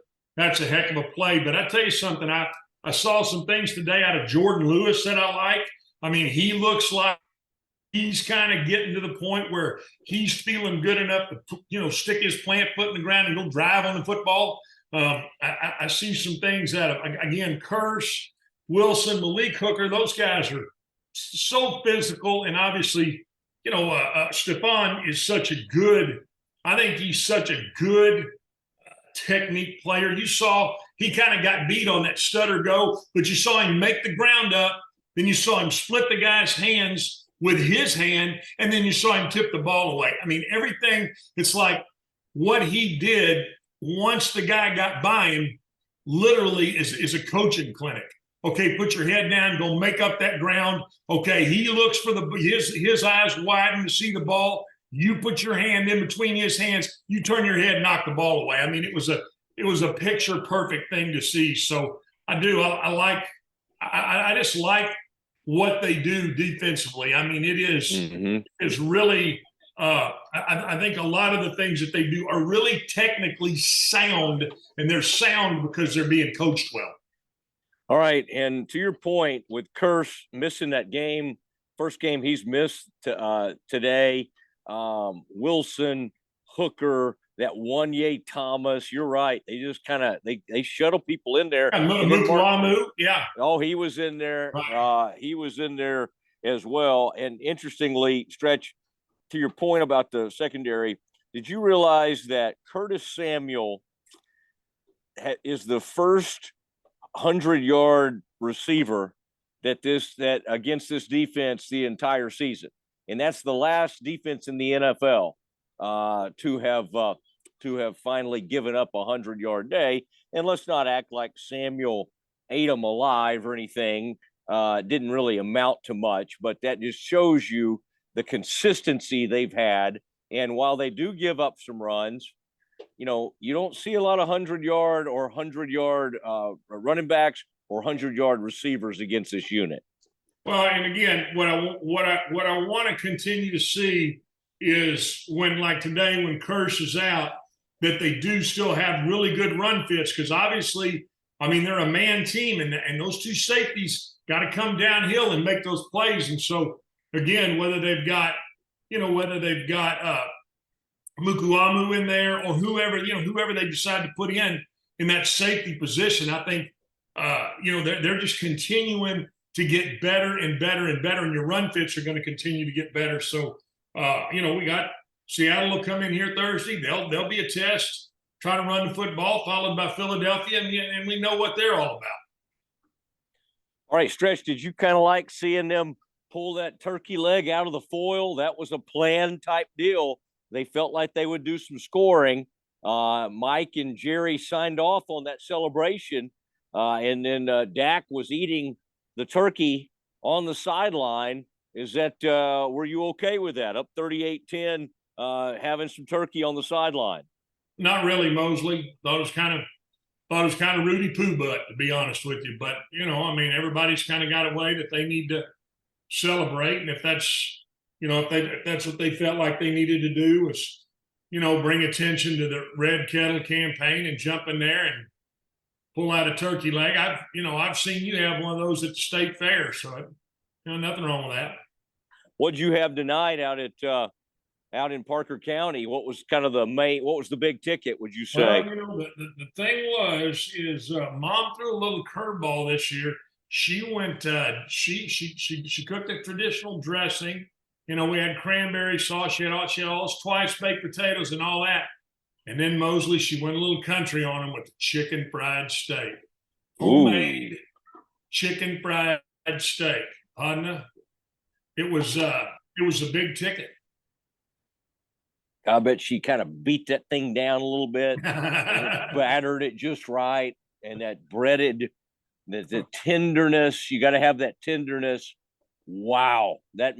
heck of a play. But I tell you something, I saw some things today out of Jordan Lewis that I like. I mean, he looks like he's kind of getting to the point where he's feeling good enough to, stick his plant foot in the ground and go drive on the football. I see some things out of, again, Curse, Wilson, Malik Hooker. Those guys are so physical. And obviously, Stephon is I think he's such a good technique player. You saw he kind of got beat on that stutter go, but you saw him make the ground up. Then you saw him split the guy's hands with his hand, and then you saw him tip the ball away. I mean, everything, it's like what he did once the guy got by him literally is a coaching clinic. Okay, put your head down, go make up that ground. Okay, he looks for his eyes widen to see the ball. You put your hand in between his hands, you turn your head, knock the ball away. I mean, it was a picture perfect thing to see. So I just like what they do defensively. I mean, it is really I think a lot of the things that they do are really technically sound, and they're sound because they're being coached well. All right, and to your point with Curse missing that game, first game he's missed today, Wilson, Hooker, that Wanye Thomas, you're right. They just kind of they shuttle people in there. Mukuamu, yeah. Oh, he was in there. Right. He was in there as well. And interestingly, Stretch, to your point about the secondary, did you realize that Curtis Samuel is the first 100-yard receiver that against this defense the entire season? And that's the last defense in the NFL to have finally given up a 100-yard day. And let's not act like Samuel ate them alive or anything. Didn't really amount to much, but that just shows you the consistency they've had. And while they do give up some runs, you don't see a lot of 100-yard or 100-yard running backs or 100-yard receivers against this unit. Well, and again, what I want to continue to see is when, like today, when Curse is out, that they do still have really good run fits, because obviously, I mean, they're a man team, and those two safeties got to come downhill and make those plays. And so, again, whether they've got Mukuamu in there or whoever they decide to put in that safety position, I think they're just continuing to get better and better and better, and your run fits are going to continue to get better. So, we got Seattle will come in here Thursday. They'll be a test, try to run the football, followed by Philadelphia, and we know what they're all about. All right, Stretch, did you kind of like seeing them pull that turkey leg out of the foil. That was a planned type deal. They felt like they would do some scoring. Mike and Jerry signed off on that celebration. And then Dak was eating the turkey on the sideline. Is that, were you okay with that? Up 38-10, having some turkey on the sideline? Not really, Mosley. Thought it was kind of Rudy Poo butt, to be honest with you. But, I mean, everybody's kind of got a way that they need to celebrate. And if that's, if that's what they felt like they needed to do was, bring attention to the Red Kettle campaign and jump in there and pull out a turkey leg. I've seen you have one of those at the state fair. So, nothing wrong with that. What'd you have tonight out in Parker County? What was kind of what was the big ticket, would you say? Well, the thing is Mom threw a little curveball this year. She went, she cooked a traditional dressing. We had cranberry sauce. She had all those twice baked potatoes and all that. And then Mosley, she went a little country on them with the chicken fried steak. Homemade chicken fried steak. Hadna. It was a big ticket. I bet she kind of beat that thing down a little bit, battered it just right, and that breaded, the tenderness. You got to have that tenderness. Wow, that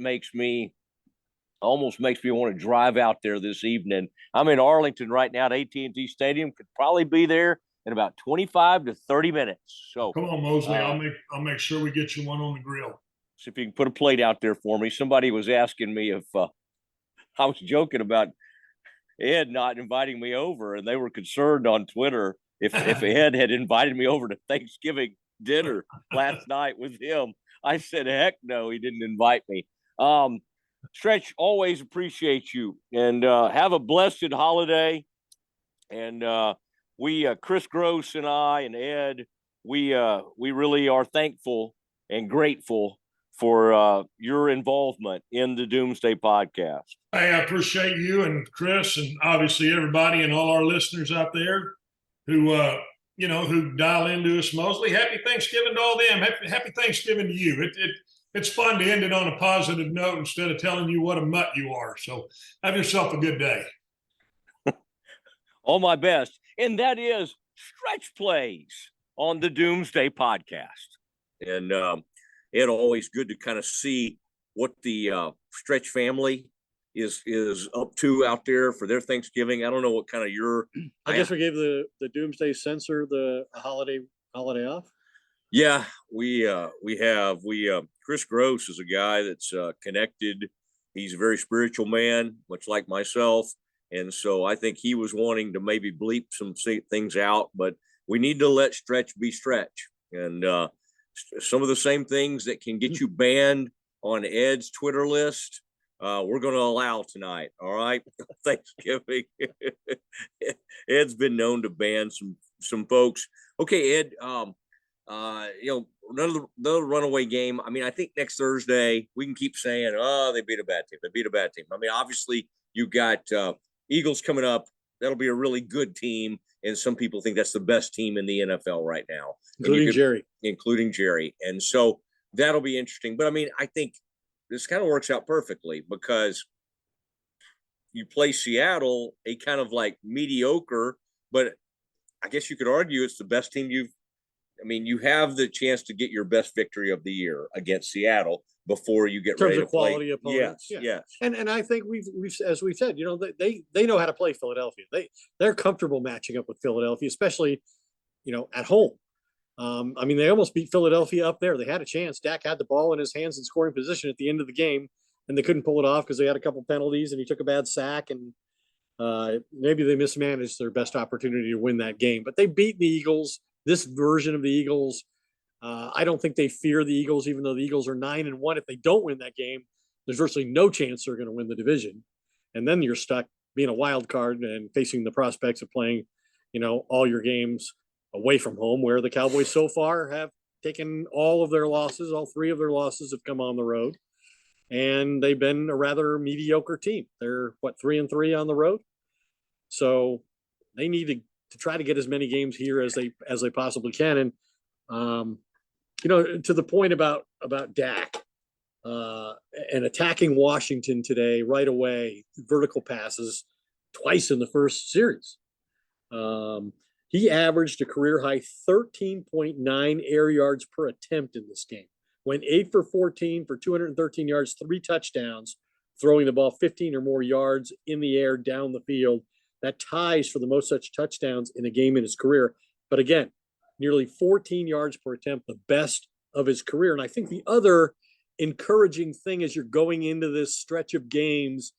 almost makes me want to drive out there this evening. I'm in Arlington right now at AT&T Stadium. Could probably be there in about 25 to 30 minutes. So come on, Mosley. I'll make sure we get you one on the grill. See if you can put a plate out there for me. Somebody was asking me if I was joking about Ed not inviting me over, and they were concerned on Twitter if Ed had invited me over to Thanksgiving dinner last night with him. I said, heck no, he didn't invite me. Stretch, always appreciate you, and have a blessed holiday. And we, Chris Gross and I and Ed, we really are thankful and grateful for your involvement in the Doomsday Podcast. Hey, I appreciate you and Chris and obviously everybody and all our listeners out there who dial into us. Mosley, happy Thanksgiving to all them. Happy Thanksgiving to you. It's fun to end it on a positive note instead of telling you what a mutt you are. So have yourself a good day. All my best. And that is Stretch Plays on the Doomsday Podcast. And Ed, always good to kind of see what the Stretch family is up to out there for their Thanksgiving. I don't know what kind of I guess we gave the Doomsday Censor the holiday off. Yeah, we Chris Gross is a guy that's connected. He's a very spiritual man, much like myself. And so I think he was wanting to maybe bleep some things out, but we need to let Stretch be Stretch. And some of the same things that can get you banned on Ed's Twitter list, we're going to allow tonight. All right. Thanksgiving. Ed's been known to ban some folks. Okay, Ed, another runaway game. I mean, I think next Thursday we can keep saying, oh, they beat a bad team. They beat a bad team. I mean, obviously you got Eagles coming up. That'll be a really good team. And some people think that's the best team in the NFL right now. Including Jerry. And so that'll be interesting. But I mean, I think this kind of works out perfectly because you play Seattle, a kind of like mediocre, but I guess you could argue it's the best team you have the chance to get your best victory of the year against Seattle before you get ready to play. In terms of quality opponents. Yes. And I think we've as we've said, they know how to play Philadelphia. They're comfortable matching up with Philadelphia, especially, at home. I mean, they almost beat Philadelphia up there. They had a chance. Dak had the ball in his hands in scoring position at the end of the game, and they couldn't pull it off because they had a couple penalties and he took a bad sack, and maybe they mismanaged their best opportunity to win that game. But they beat the Eagles, this version of the Eagles. I don't think they fear the Eagles, even though the Eagles are 9-1. If they don't win that game, there's virtually no chance they're going to win the division. And then you're stuck being a wild card and facing the prospects of playing, all your games away from home, where the Cowboys so far have taken all of their losses. All three of their losses have come on the road, and they've been a rather mediocre team. They're 3-3 on the road. So they need to try to get as many games here as they possibly can. And, to the point about Dak, and attacking Washington today right away, vertical passes twice in the first series. He averaged a career high 13.9 air yards per attempt in this game. Went 8 for 14 for 213 yards, 3 touchdowns, throwing the ball 15 or more yards in the air down the field. That ties for the most such touchdowns in a game in his career. But again, nearly 14 yards per attempt, the best of his career. And I think the other encouraging thing as you're going into this stretch of games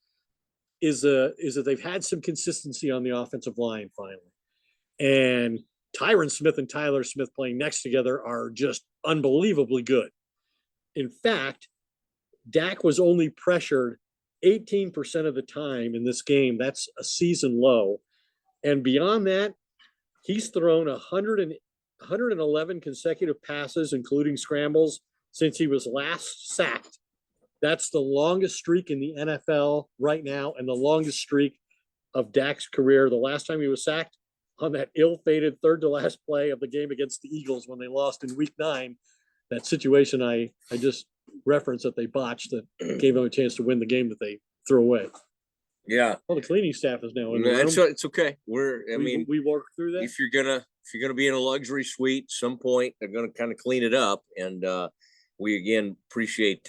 is that they've had some consistency on the offensive line finally. And Tyron Smith and Tyler Smith playing next together are just unbelievably good. In fact, Dak was only pressured 18% of the time in this game. That's a season low. And beyond that, he's thrown 111 consecutive passes, including scrambles, since he was last sacked. That's the longest streak in the NFL right now and the longest streak of Dak's career. The last time he was sacked on that ill-fated third to last play of the game against the Eagles when they lost in week 9, that situation I just referenced that they botched that gave them a chance to win the game that they threw away. Yeah. Well, the cleaning staff is now in the It's room. okay. We work through that. If you're gonna be in a luxury suite, some point they're gonna kind of clean it up. And we again appreciate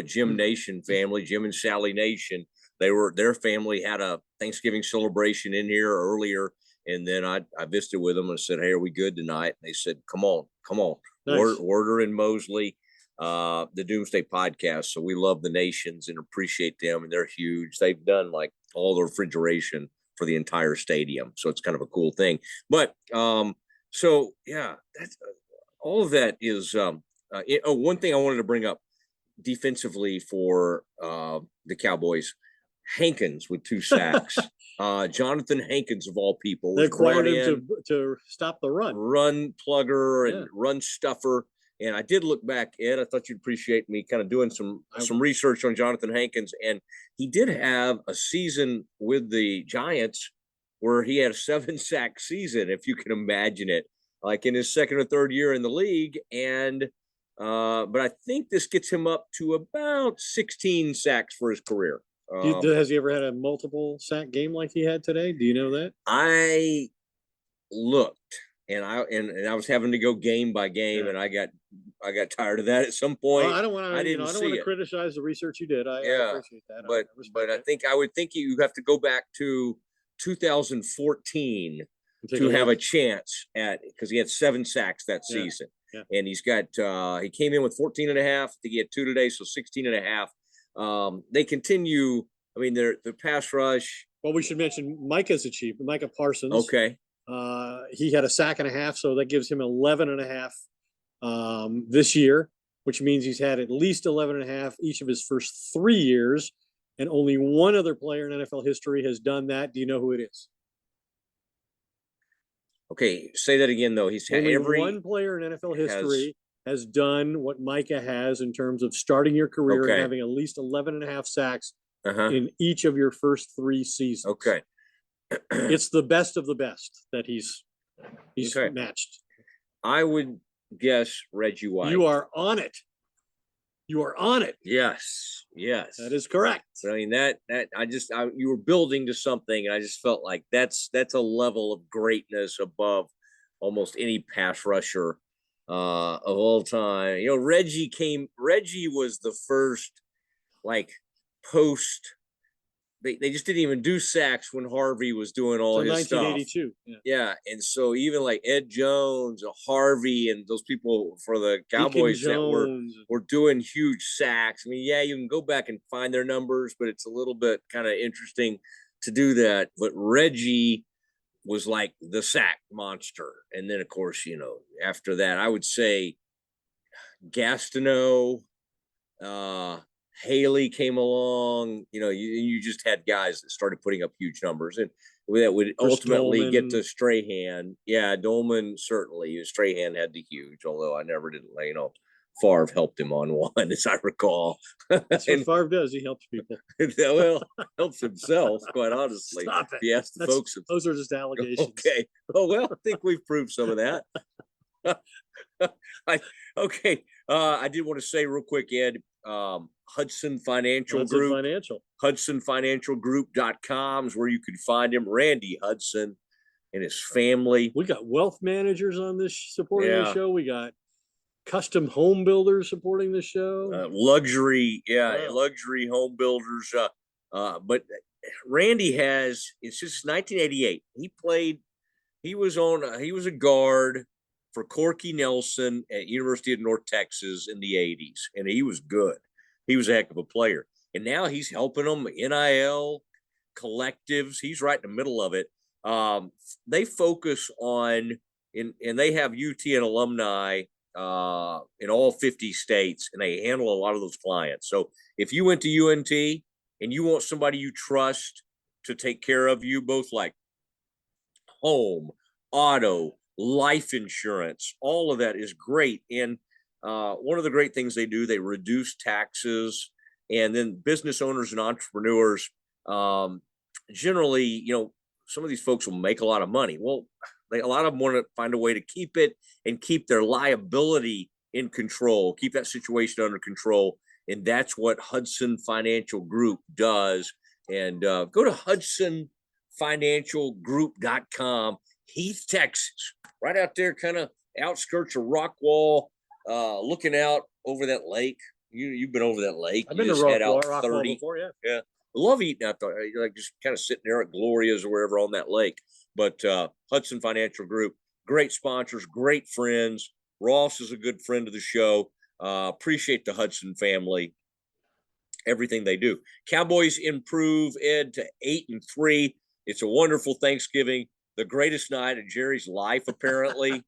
Jim Nation family, Jim and Sally Nation. Their family had a Thanksgiving celebration in here earlier, and then I visited with them and said, "Hey, are we good tonight?" And they said, "Come on." Nice. Werder and Mosley, the Doomsday Podcast. So we love the Nations and appreciate them, and they're huge. They've done like all the refrigeration for the entire stadium, so it's kind of a cool thing. But so yeah, that's all of that is. One thing I wanted to bring up defensively for the Cowboys, Hankins with 2 sacks. Jonathan Hankins of all people. They acquired him to stop the run plugger and run stuffer. And I did look back, Ed. I thought you'd appreciate me kind of doing some research on Jonathan Hankins, and he did have a season with the Giants where he had a 7-sack season, if you can imagine it, like in his second or third year in the league. And but I think this gets him up to about 16 sacks for his career. Has he ever had a multiple sack game like he had today? Do you know that? I looked, and I was having to go game by game, and I got tired of that at some point. Well, I don't want to criticize the research you did. I appreciate that. But I would think you have to go back to 2014 to have a chance at, because he had 7 sacks that season. Yeah. And he's got he came in with 14 and a half. I think he had 2 today, so 16 and a half. They continue. I mean, their pass rush. Well, we should mention Micah's achievement, Micah Parsons. Okay. He had a sack and a half, so that gives him 11 and a half this year, which means he's had at least 11 and a half each of his first 3 years, and only one other player in NFL history has done that. Do you know who it is? Okay, say that again, though. He's had only one player in NFL history has done what Micah has in terms of starting your career and having at least 11 and a half sacks in each of your first 3 seasons. Okay. It's the best of the best that he's matched. I would guess Reggie White. You are on it. You are on it. Yes. That is correct. I mean, you were building to something, and I just felt like that's a level of greatness above almost any pass rusher of all time. You know, Reggie was the first, like, post. They just didn't even do sacks when Harvey was doing all his 1982. stuff. Yeah. And so even like Ed Jones, Harvey, and those people for the Cowboys that were doing huge sacks. I mean, yeah, you can go back and find their numbers, but it's a little bit kind of interesting to do that. But Reggie was like the sack monster. And then, of course, you know, after that, I would say Gastineau, Haley came along, you know, you just had guys that started putting up huge numbers, and that would ultimately get to Strahan. Yeah, Dolman, certainly. Strahan had the huge, although I never did, you know, Favre helped him on one, as I recall. That's what Favre does. He helps people. Well, helps himself, quite honestly. Stop it. Yes, folks. Those are just allegations. Okay. Oh, well, I think we've proved some of that. I did want to say real quick, Ed, Hudson Financial Group. HudsonFinancialGroup.com is where you can find him. Randy Hudson and his family. We got wealth managers on this supporting the show. We got custom home builders supporting the show. Luxury home builders. But Randy has, it's since 1988. He was a guard for Corky Nelson at University of North Texas in the 80s, and he was good. He was a heck of a player. And now he's helping them, NIL, collectives. He's right in the middle of it. They focus on, and they have UT and alumni in all 50 states, and they handle a lot of those clients. So if you went to UNT and you want somebody you trust to take care of you, both like home, auto, life insurance, all of that is great. And one of the great things they do, they reduce taxes. And then business owners and entrepreneurs, generally, you know, some of these folks will make a lot of money. Well, a lot of them want to find a way to keep it and keep their liability in control, keep that situation under control. And that's what Hudson Financial Group does. And go to HudsonFinancialGroup.com, Heath, Texas, right out there, kind of outskirts of Rockwall, looking out over that lake. You've been over that lake. I've been to Rockwall before, yeah. Yeah. Love eating out there. You're like just kind of sitting there at Gloria's or wherever on that lake. But Hudson Financial Group, great sponsors, great friends. Ross is a good friend of the show. Appreciate the Hudson family, everything they do. Cowboys improve, Ed, to 8-3. It's a wonderful Thanksgiving, the greatest night of Jerry's life, apparently.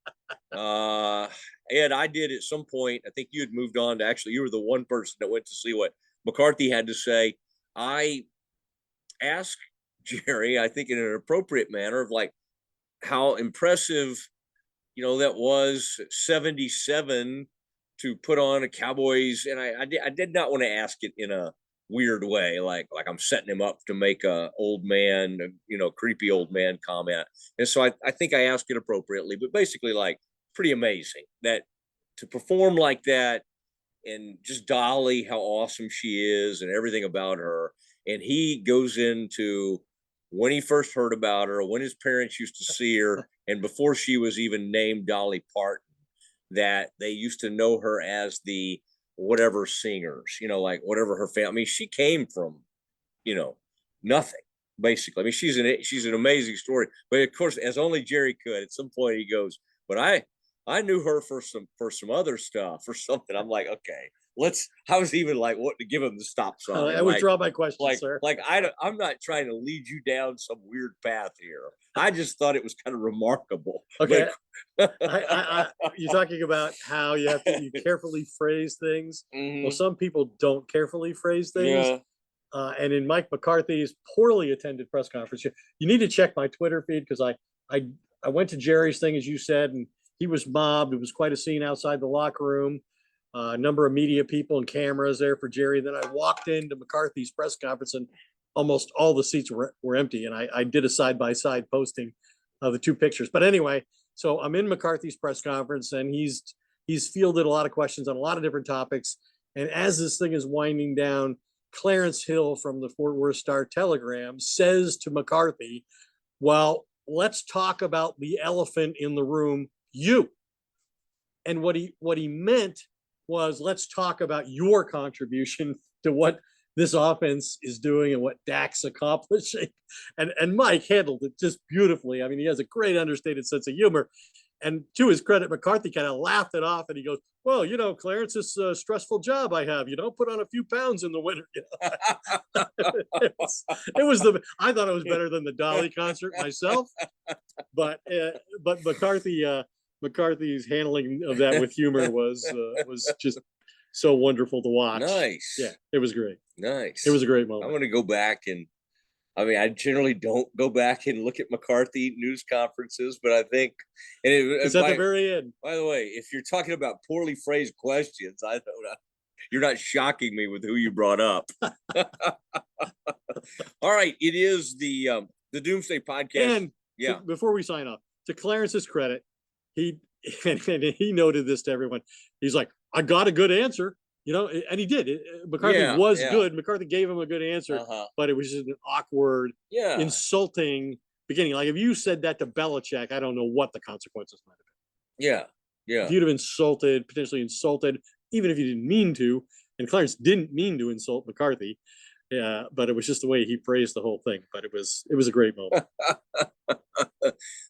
Ed, I did at some point. I think you had moved on to, actually, you were the one person that went to see what McCarthy had to say. I asked Jerry, I think in an appropriate manner, of like how impressive, you know, that was 77 to put on a Cowboys. And I did not want to ask it in a weird way, like I'm setting him up to make a old man, you know, creepy old man comment. And so I think I asked it appropriately, but basically, like, pretty amazing that to perform like that, and just Dolly, how awesome she is and everything about her. And he goes into when he first heard about her, when his parents used to see her, and before she was even named Dolly Parton, that they used to know her as the whatever singers, you know, like whatever her family. I mean, she came from, you know, nothing, basically. I mean, she's an amazing story. But of course, as only Jerry could, at some point he goes, but I knew her for some other stuff or something. I'm like, okay, I was even like, what to give him the stop sign. I withdraw my question, sir. I'm not trying to lead you down some weird path here. I just thought it was kind of remarkable. Okay. You're talking about how you carefully phrase things. Mm-hmm. Well, some people don't carefully phrase things. Yeah. And in Mike McCarthy's poorly attended press conference, you need to check my Twitter feed, because I went to Jerry's thing, as you said, and he was mobbed. It was quite a scene outside the locker room. A number of media people and cameras there for Jerry. Then I walked into McCarthy's press conference, and almost all the seats were empty. And I did a side-by-side posting of the two pictures. But anyway, so I'm in McCarthy's press conference, and he's fielded a lot of questions on a lot of different topics. And as this thing is winding down, Clarence Hill from the Fort Worth Star-Telegram says to McCarthy, well, let's talk about the elephant in the room, you. And what he meant was, let's talk about your contribution to what this offense is doing and what Dak's accomplishing. And Mike handled it just beautifully. I mean, he has a great understated sense of humor. And to his credit, McCarthy kind of laughed it off, and he goes, well, you know, Clarence, it's a stressful job I have. You know, put on a few pounds in the winter. You know? I thought it was better than the Dolly concert myself. But McCarthy's handling of that with humor was just so wonderful to watch. Nice. Yeah, it was great. Nice. It was a great moment. I'm going to go back and, I mean, I generally don't go back and look at McCarthy news conferences, but I think, and it's at the very end. By the way, if you're talking about poorly phrased questions, you're not shocking me with who you brought up. All right, it is the Doomsday Podcast. And before we sign off, to Clarence's credit, he noted this to everyone. He's like, I got a good answer. And he did. McCarthy was yeah. good. McCarthy gave him a good answer, but it was just an awkward, insulting beginning. Like if you said that to Belichick, I don't know what the consequences might have been. Yeah. If you'd have potentially insulted, even if you didn't mean to, and Clarence didn't mean to insult McCarthy. Yeah, but it was just the way he praised the whole thing. But it was a great moment.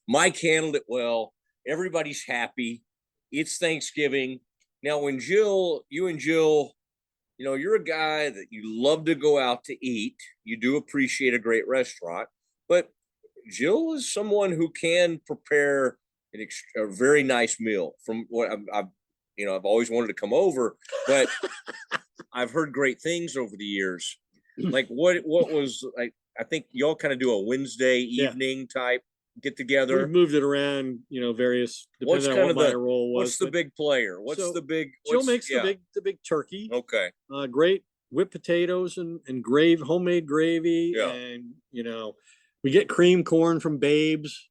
Mike handled it well. Everybody's happy. It's Thanksgiving. Now, when you and Jill, you're a guy that you love to go out to eat. You do appreciate a great restaurant, but Jill is someone who can prepare a very nice meal. From what I've always wanted to come over, but I've heard great things over the years. Like what was like? I think y'all kind of do a Wednesday evening type get together. We moved it around, various. What's kind of what my role was? What's the big player? Jill makes the big turkey. Okay. Great whipped potatoes and homemade gravy, and we get cream corn from Babe's,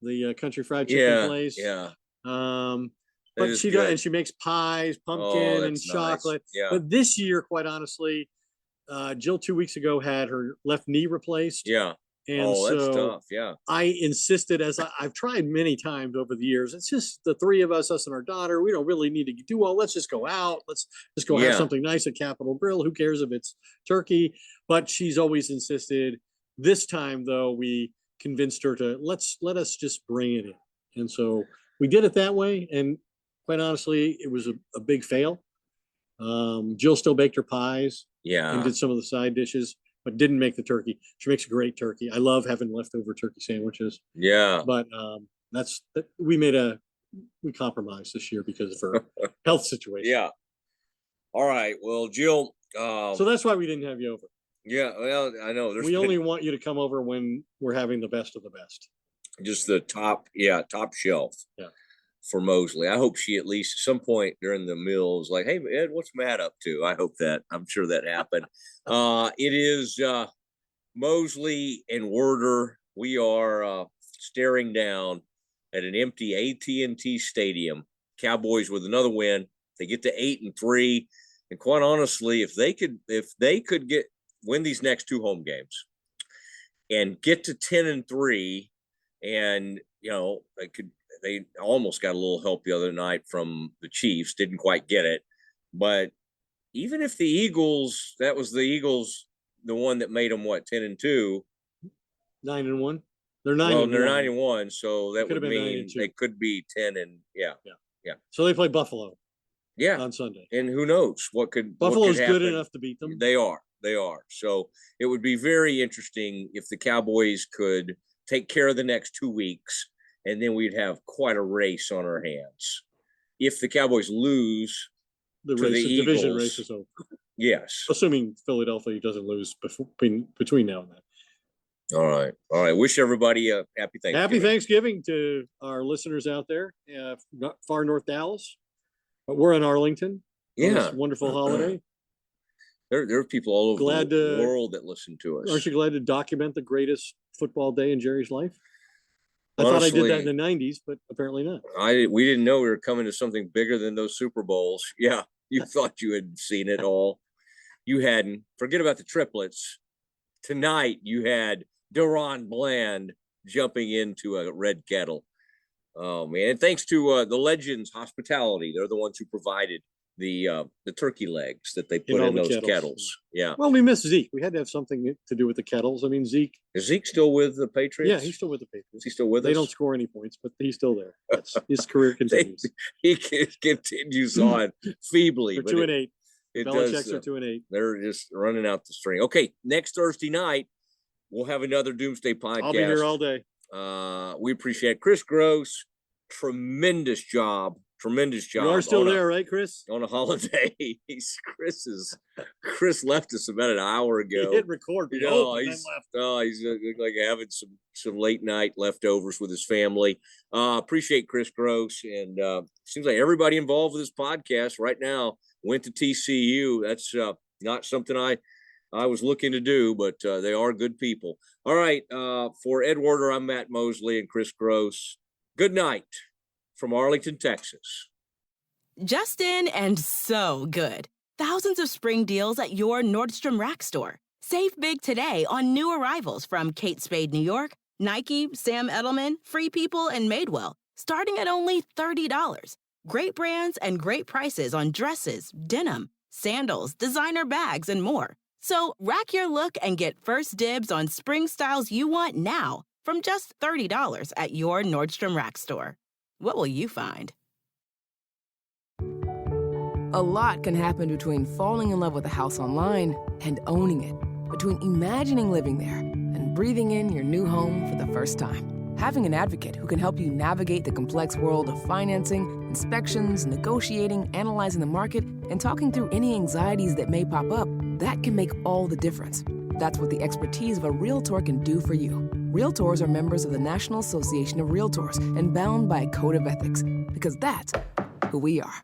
the country fried chicken place. Yeah. But she does, and she makes pies, pumpkin and chocolate. Nice. Yeah. But this year, quite honestly, Jill 2 weeks ago had her left knee replaced. Yeah. And that's tough. Yeah. I insisted, as I've tried many times over the years, it's just the three of us and our daughter. We don't really need to do all. Let's just go out. Let's just go have something nice at Capitol Grill. Who cares if it's turkey? But she's always insisted. This time, though, we convinced her to let us just bring it in. And so we did it that way. And quite honestly, it was a big fail. Jill still baked her pies. Yeah. And did some of the side dishes, but didn't make the turkey. She makes a great turkey. I love having leftover turkey sandwiches. Yeah. But we compromised this year because of her health situation. Yeah. All right. Well, Jill. So that's why we didn't have you over. Yeah. Well, I know. We only want you to come over when we're having the best of the best. Just the top shelf. Yeah. For Mosley. I hope she at least at some point during the meal was like, "Hey, Ed, what's Matt up to?" I'm sure that happened. It is Mosley and Werder. We are staring down at an empty AT&T Stadium. Cowboys with another win. They get to 8-3, and quite honestly, if they could win these next two home games and get to 10-3, and they almost got a little help the other night from the Chiefs, didn't quite get it. But even if the Eagles, the one that made them 10-2, 9-1. They're 9. Well, they're 9-1, so that would mean they could be 10 and yeah. So they play Buffalo. Yeah, on Sunday. And who knows Buffalo's good enough to beat them. They are. So it would be very interesting if the Cowboys could take care of the next 2 weeks. And then we'd have quite a race on our hands. If the Cowboys lose the Eagles, division race is over. Yes. Assuming Philadelphia doesn't lose between now and then. All right. Wish everybody a happy Thanksgiving. Happy Thanksgiving to our listeners out there, not far north Dallas. But we're in Arlington. Yeah. This wonderful holiday. There are people all over the world that listen to us. Aren't you glad to document the greatest football day in Jerry's life? I thought I did that in the 90s, but apparently not. We didn't know we were coming to something bigger than those Super Bowls. Yeah, you thought you had seen it all. You hadn't. Forget about the triplets. Tonight, you had DaRon Bland jumping into a red kettle. Oh, man. And thanks to the Legends Hospitality. They're the ones who provided the turkey legs that they put in those kettles. Yeah. Well, we missed Zeke. We had to have something to do with the kettles. I mean, Zeke. Is Zeke still with the Patriots? Yeah, he's still with the Patriots. Is he still with us? They don't score any points, but he's still there. His career continues. He continues on feebly. They're 2-8. Belichick's are 2-8. They're just running out the string. Okay, next Thursday night, we'll have another Doomsday Podcast. I'll be here all day. We appreciate Chris Gross. Tremendous job. You are still there, right, Chris? On a holiday. Chris left us about an hour ago. He hit record. He's like having some late night leftovers with his family. Appreciate Chris Gross, and seems like everybody involved with this podcast right now went to TCU. That's not something I was looking to do, but they are good people. All right, for Ed Werder, I'm Matt Mosley and Chris Gross. Good night from Arlington, Texas. Justin and so good. thousands of spring deals at your Nordstrom Rack store. Save big today on new arrivals from Kate Spade New York, Nike, Sam Edelman, Free People, and Madewell, starting at only $30. Great brands and great prices on dresses, denim, sandals, designer bags, and more. So rack your look and get first dibs on spring styles you want now from just $30 at your Nordstrom Rack store. What will you find? A lot can happen between falling in love with a house online and owning it, between imagining living there and breathing in your new home for the first time. Having an advocate who can help you navigate the complex world of financing, inspections, negotiating, analyzing the market, and talking through any anxieties that may pop up, that can make all the difference. That's what the expertise of a Realtor can do for you. Realtors are members of the National Association of Realtors and bound by a code of ethics, because that's who we are.